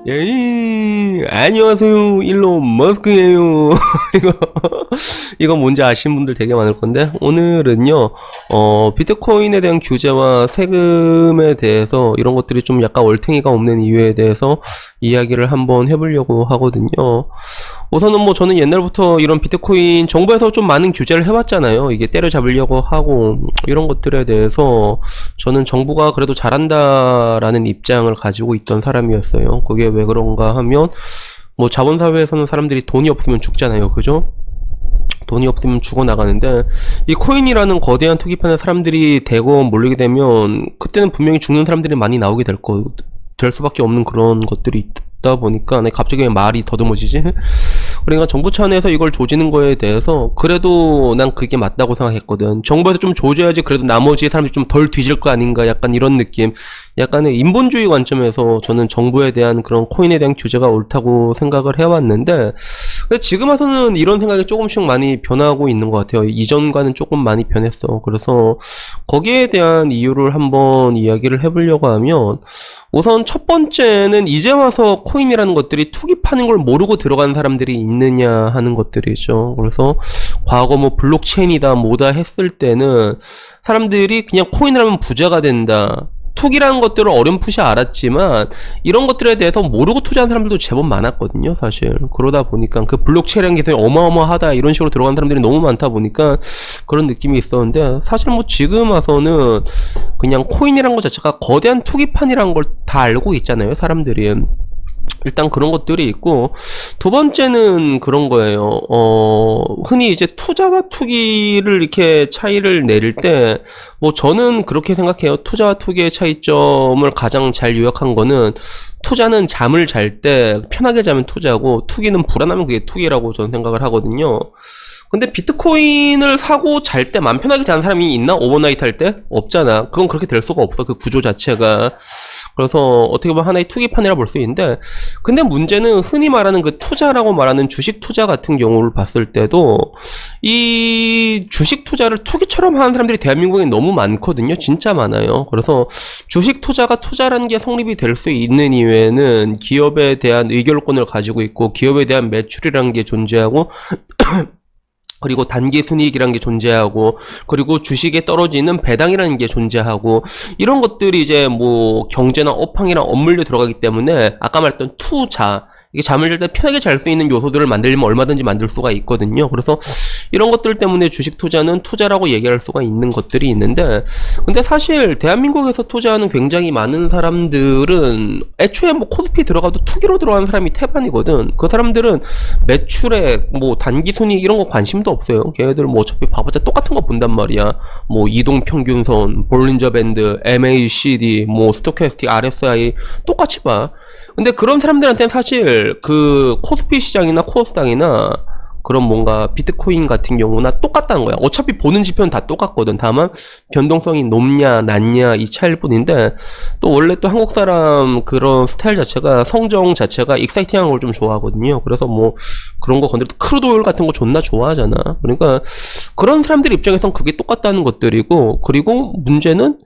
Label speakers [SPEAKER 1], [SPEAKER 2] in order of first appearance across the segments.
[SPEAKER 1] 예, 안녕하세요. 일론 머스크예요. 이거, 이거 뭔지 아시는 분들 되게 많을 건데, 오늘은요, 비트코인에 대한 규제와 세금에 대해서 이런 것들이 좀 약간 얼탱이가 없는 이유에 대해서 이야기를 한번 해보려고 하거든요. 우선은 뭐 저는 옛날부터 이런 비트코인 정부에서 좀 많은 규제를 해왔잖아요. 이게 때려잡으려고 하고, 이런 것들에 대해서 저는 정부가 그래도 잘한다라는 입장을 가지고 있던 사람이었어요. 그게 왜 그런가 하면 뭐 자본사회에서는 사람들이 돈이 없으면 죽잖아요. 그죠? 돈이 없으면 죽어나가는데 이 코인이라는 거대한 투기판에 사람들이 대거 몰리게 되면 그때는 분명히 죽는 사람들이 많이 나오게 될 수밖에 없는 그런 것들이 있다 보니까 갑자기 왜 말이 더듬어지지? 그러니까 정부 차원에서 이걸 조지는 거에 대해서 그래도 난 그게 맞다고 생각했거든. 정부에서 좀 조져야지 그래도 나머지 사람들이 좀 덜 뒤질 거 아닌가, 약간 이런 느낌. 약간의 인본주의 관점에서 저는 정부에 대한 그런 코인에 대한 규제가 옳다고 생각을 해왔는데, 근데 지금 와서는 이런 생각이 조금씩 많이 변하고 있는 것 같아요. 이전과는 조금 많이 변했어. 그래서 거기에 대한 이유를 한번 이야기를 해보려고 하면, 우선 첫 번째는 이제 와서 코인이라는 것들이 투기파는 걸 모르고 들어간 사람들이 있느냐 하는 것들이죠. 그래서 과거 뭐 블록체인이다 뭐다 했을 때는 사람들이 그냥 코인을 하면 부자가 된다, 투기라는 것들을 어렴풋이 알았지만 이런 것들에 대해서 모르고 투자한 사람들도 제법 많았거든요, 사실. 그러다 보니까 그 블록체인이라는 게 어마어마하다 이런 식으로 들어간 사람들이 너무 많다 보니까 그런 느낌이 있었는데, 사실 뭐 지금 와서는 그냥 코인이란 것 자체가 거대한 투기판이란 걸 다 알고 있잖아요, 사람들이. 일단 그런 것들이 있고, 두 번째는 그런 거예요. 흔히 이제 투자와 투기를 이렇게 차이를 내릴 때, 뭐 저는 그렇게 생각해요. 투자와 투기의 차이점을 가장 잘 요약한 거는, 투자는 잠을 잘 때 편하게 자면 투자고, 투기는 불안하면 그게 투기라고 저는 생각을 하거든요. 근데 비트코인을 사고 잘 때 맘 편하게 자는 사람이 있나? 오버나이트 할 때? 없잖아. 그건 그렇게 될 수가 없어, 그 구조 자체가. 그래서 어떻게 보면 하나의 투기판이라 볼 수 있는데, 근데 문제는 흔히 말하는 그 투자라고 말하는 주식 투자 같은 경우를 봤을 때도 이 주식 투자를 투기처럼 하는 사람들이 대한민국에 너무 많거든요. 진짜 많아요. 그래서 주식 투자가 투자라는 게 성립이 될 수 있는 이유에는 기업에 대한 의결권을 가지고 있고, 기업에 대한 매출이라는 게 존재하고 그리고 단기 순이익이라는 게 존재하고, 그리고 주식에 떨어지는 배당이라는 게 존재하고, 이런 것들이 이제 뭐 경제나 업황이랑 엇물려 들어가기 때문에 아까 말했던 투자, 이게 잠을 잘 때 편하게 잘 수 있는 요소들을 만들려면 얼마든지 만들 수가 있거든요. 그래서 이런 것들 때문에 주식 투자는 투자라고 얘기할 수가 있는 것들이 있는데, 근데 사실 대한민국에서 투자하는 굉장히 많은 사람들은 애초에 뭐 코스피 들어가도 투기로 들어가는 사람이 태반이거든. 그 사람들은 매출액, 뭐 단기순이익 이런 거 관심도 없어요. 걔네들 뭐 어차피 봐봤자 똑같은 거 본단 말이야. 뭐 이동평균선, 볼린저 밴드, MACD, 뭐 스토캐스틱, RSI 똑같이 봐. 근데 그런 사람들한테는 사실 그 코스피 시장이나 코스닥이나 그런 뭔가 비트코인 같은 경우나 똑같다는 거야. 어차피 보는 지표는 다 똑같거든. 다만 변동성이 높냐 낮냐 이 차이일 뿐인데, 또 원래 또 한국 사람 그런 스타일 자체가, 성정 자체가 익사이팅한 걸 좀 좋아하거든요. 그래서 뭐 그런 거 건드려도 크루드 오일 같은 거 존나 좋아하잖아. 그러니까 그런 사람들 입장에선 그게 똑같다는 것들이고, 그리고 문제는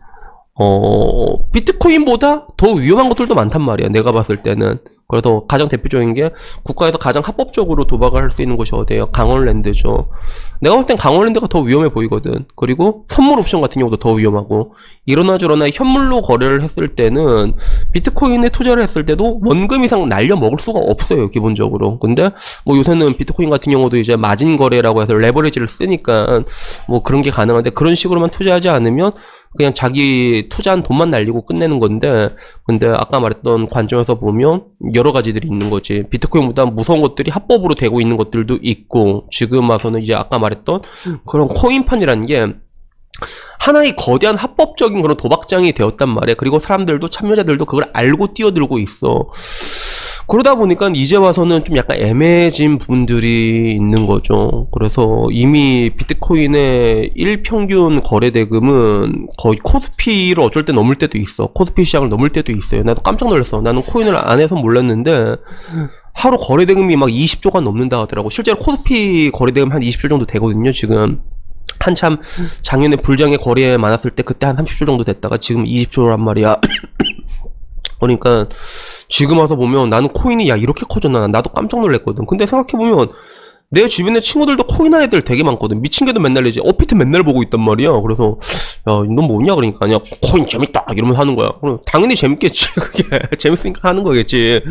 [SPEAKER 1] 비트코인보다 더 위험한 것들도 많단 말이야, 내가 봤을 때는. 그래서 가장 대표적인 게 국가에서 가장 합법적으로 도박을 할 수 있는 곳이 어디예요? 강원랜드죠. 내가 봤을 땐 강원랜드가 더 위험해 보이거든. 그리고 선물 옵션 같은 경우도 더 위험하고, 이러나 저러나 현물로 거래를 했을 때는, 비트코인에 투자를 했을 때도 원금 이상 날려 먹을 수가 없어요, 기본적으로. 근데 뭐 요새는 비트코인 같은 경우도 이제 마진 거래라고 해서 레버리지를 쓰니까 뭐 그런 게 가능한데, 그런 식으로만 투자하지 않으면 그냥 자기 투자한 돈만 날리고 끝내는 건데, 근데 아까 말했던 관점에서 보면 여러 가지들이 있는 거지. 비트코인보다 무서운 것들이 합법으로 되고 있는 것들도 있고, 지금 와서는 이제 아까 말했던 그런 코인판이라는 게 하나의 거대한 합법적인 그런 도박장이 되었단 말이야. 그리고 사람들도, 참여자들도 그걸 알고 뛰어들고 있어. 그러다 보니까 이제 와서는 좀 약간 애매해진 부분들이 있는 거죠. 그래서 이미 비트코인의 일평균 거래 대금은 거의 코스피를 어쩔 때 넘을 때도 있어. 코스피 시장을 넘을 때도 있어요. 나도 깜짝 놀랐어. 나는 코인을 안 해서 몰랐는데 하루 거래 대금이 막 20조가 넘는다 하더라고. 실제로 코스피 거래 대금 한 20조 정도 되거든요, 지금. 한참 작년에 불장의 거래 많았을 때 그때 한 30조 정도 됐다가 지금 20조란 말이야. 그러니까 지금 와서 보면 나는 코인이 야 이렇게 커졌나 나도 깜짝 놀랐거든. 근데 생각해보면 내 주변에 친구들도 코인 한 애들 되게 많거든. 미친 개도 맨날 이제 업비트 맨날 보고 있단 말이야. 그래서 야 넌 뭐냐 그러니까 아니야 코인 재밌다 이러면서 하는 거야. 그럼 당연히 재밌겠지. 그게 재밌으니까 하는 거겠지.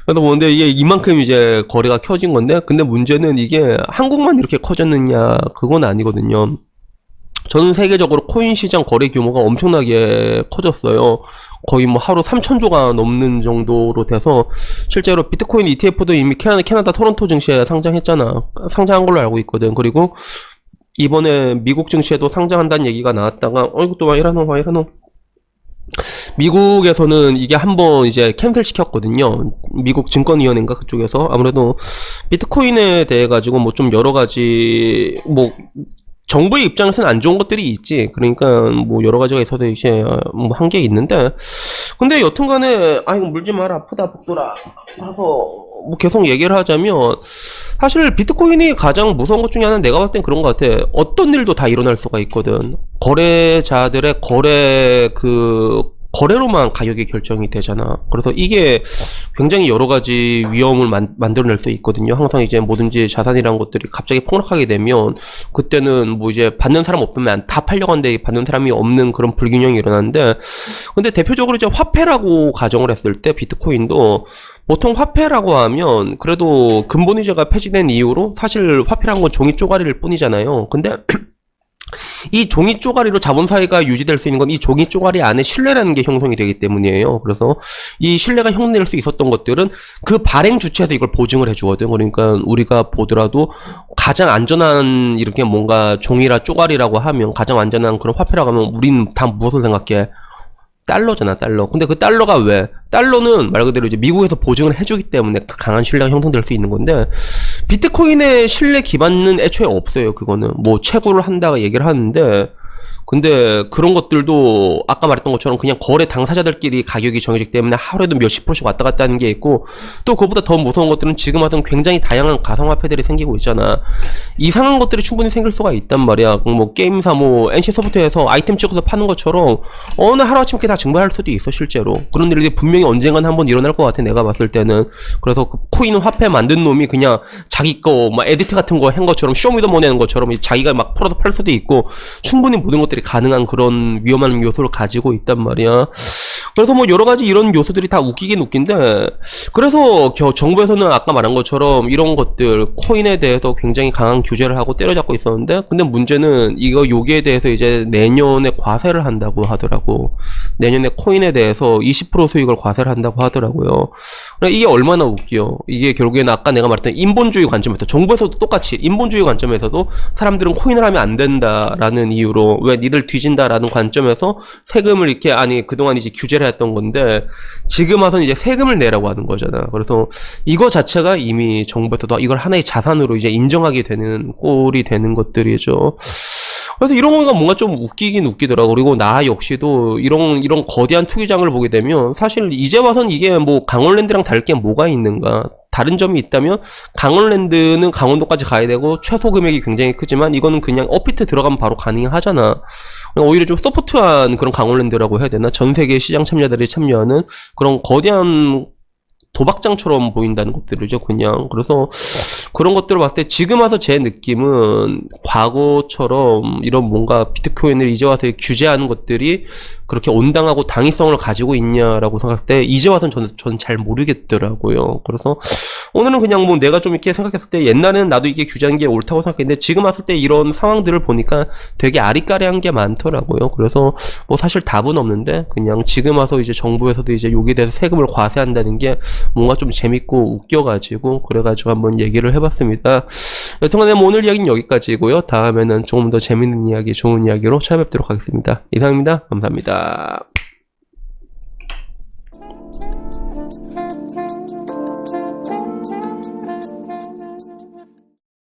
[SPEAKER 1] 그래서 뭔데 이게 이만큼 이제 거래가 켜진 건데, 근데 문제는 이게 한국만 이렇게 커졌느냐 그건 아니거든요. 전 세계적으로 코인 시장 거래 규모가 엄청나게 커졌어요. 거의 뭐 하루 3,000조가 넘는 정도로 돼서 실제로 비트코인 ETF도 이미 캐나다 토론토 증시에 상장했잖아. 상장한 걸로 알고 있거든. 그리고 이번에 미국 증시에도 상장한다는 얘기가 나왔다가 어이구 또 와 이러노 미국에서는 이게 한번 이제 캔슬 시켰거든요. 미국 증권위원회인가 그쪽에서. 아무래도 비트코인에 대해 가지고 뭐 좀 여러 가지 뭐 정부의 입장에서는 안 좋은 것들이 있지. 그러니까 뭐 여러 가지가 있어도 이제 뭐 한 게 있는데, 근데 여튼간에 이거 물지 마라 아프다 복돌아 하서 뭐 계속 얘기를 하자면, 사실 비트코인이 가장 무서운 것 중에 하나는 내가 봤을 땐 그런 것 같아. 어떤 일도 다 일어날 수가 있거든. 거래자들의 거래로만 가격이 결정이 되잖아. 그래서 이게 굉장히 여러 가지 위험을 만들어낼 수 있거든요. 항상 이제 뭐든지 자산이란 것들이 갑자기 폭락하게 되면 그때는 뭐 이제 받는 사람 없으면 다 팔려고 하는데 받는 사람이 없는 그런 불균형이 일어나는데, 근데 대표적으로 이제 화폐라고 가정을 했을 때 비트코인도 보통 화폐라고 하면 그래도 근본이자가 폐지된 이후로 사실 화폐란 건 종이 쪼가리일 뿐이잖아요. 근데 이 종이 쪼가리로 자본 사회가 유지될 수 있는 건 이 종이 쪼가리 안에 신뢰라는 게 형성이 되기 때문이에요. 그래서 이 신뢰가 형성될 수 있었던 것들은 그 발행 주체에서 이걸 보증을 해주거든. 그러니까 우리가 보더라도 가장 안전한 이렇게 뭔가 종이라 쪼가리라고 하면 가장 안전한 그런 화폐라고 하면 우린 다 무엇을 생각해? 달러잖아, 달러. 근데 그 달러가 왜? 달러는 말 그대로 이제 미국에서 보증을 해주기 때문에 그 강한 신뢰가 형성될 수 있는 건데, 비트코인의 신뢰 기반은 애초에 없어요. 그거는 뭐 채굴을 한다가 얘기를 하는데, 근데 그런 것들도 아까 말했던 것처럼 그냥 거래 당사자들끼리 가격이 정해지기 때문에 하루에도 몇십 프로씩 왔다 갔다 하는 게 있고, 또 그것보다 더 무서운 것들은 지금 하던 굉장히 다양한 가상화폐들이 생기고 있잖아. 이상한 것들이 충분히 생길 수가 있단 말이야. 뭐 게임사 뭐 NC소프트에서 아이템 찍어서 파는 것처럼 어느 하루아침에 다 증발할 수도 있어 실제로. 그런 일이 분명히 언젠간 한번 일어날 것 같아 내가 봤을 때는. 그래서 그 코인 화폐 만든 놈이 그냥 자기 거 막 에디트 같은 거 한 것처럼 쇼미더머니 하는 것처럼 자기가 막 풀어서 팔 수도 있고, 충분히 모든 것들이 가능한 그런 위험한 요소를 가지고 있단 말이야. 그래서 뭐 여러 가지 이런 요소들이 다 웃기긴 웃긴데, 그래서 정부에서는 아까 말한 것처럼 이런 것들 코인에 대해서 굉장히 강한 규제를 하고 때려잡고 있었는데, 근데 문제는 여기에 대해서 이제 내년에 과세를 한다고 하더라고. 내년에 코인에 대해서 20% 수익을 과세를 한다고 하더라고요. 이게 얼마나 웃겨. 이게 결국에는 아까 내가 말했던 인본주의 관점에서, 정부에서도 똑같이 인본주의 관점에서도 사람들은 코인을 하면 안 된다라는 이유로, 왜 니들 뒤진다라는 관점에서 세금을 이렇게, 아니 그동안 이제 규제를 했던 건데 지금 와서는 이제 세금을 내라고 하는 거잖아. 그래서 이거 자체가 이미 정부에서도 이걸 하나의 자산으로 이제 인정하게 되는 꼴이 되는 것들이죠. 그래서 이런 거가 뭔가 좀 웃기긴 웃기더라고. 그리고 나 역시도 이런 거대한 투기장을 보게 되면 사실 이제 와선 이게 뭐 강원랜드랑 다를 게 뭐가 있는가. 다른 점이 있다면 강원랜드는 강원도까지 가야 되고 최소 금액이 굉장히 크지만 이거는 그냥 업비트 들어가면 바로 가능하잖아. 오히려 좀 소프트한 그런 강원랜드라고 해야 되나? 전 세계 시장 참여자들이 참여하는 그런 거대한 도박장처럼 보인다는 것들이죠, 그냥. 그래서 그런 것들을 봤을 때 지금 와서 제 느낌은 과거처럼 이런 뭔가 비트코인을 이제 와서 규제하는 것들이 그렇게 온당하고 당위성을 가지고 있냐라고 생각할 때 이제 와서는 저는 잘 모르겠더라고요. 그래서 오늘은 그냥 뭐 내가 좀 이렇게 생각했을 때 옛날에는 나도 이게 규제하는 게 옳다고 생각했는데 지금 왔을 때 이런 상황들을 보니까 되게 아리까리한 게 많더라고요. 그래서 뭐 사실 답은 없는데 그냥 지금 와서 이제 정부에서도 이제 여기에 대해서 세금을 과세한다는 게 뭔가 좀 재밌고 웃겨가지고 그래가지고 한번 얘기를 해봤습니다. 여튼간에 뭐 오늘 이야기는 여기까지고요. 다음에는 조금 더 재밌는 이야기, 좋은 이야기로 찾아뵙도록 하겠습니다. 이상입니다. 감사합니다.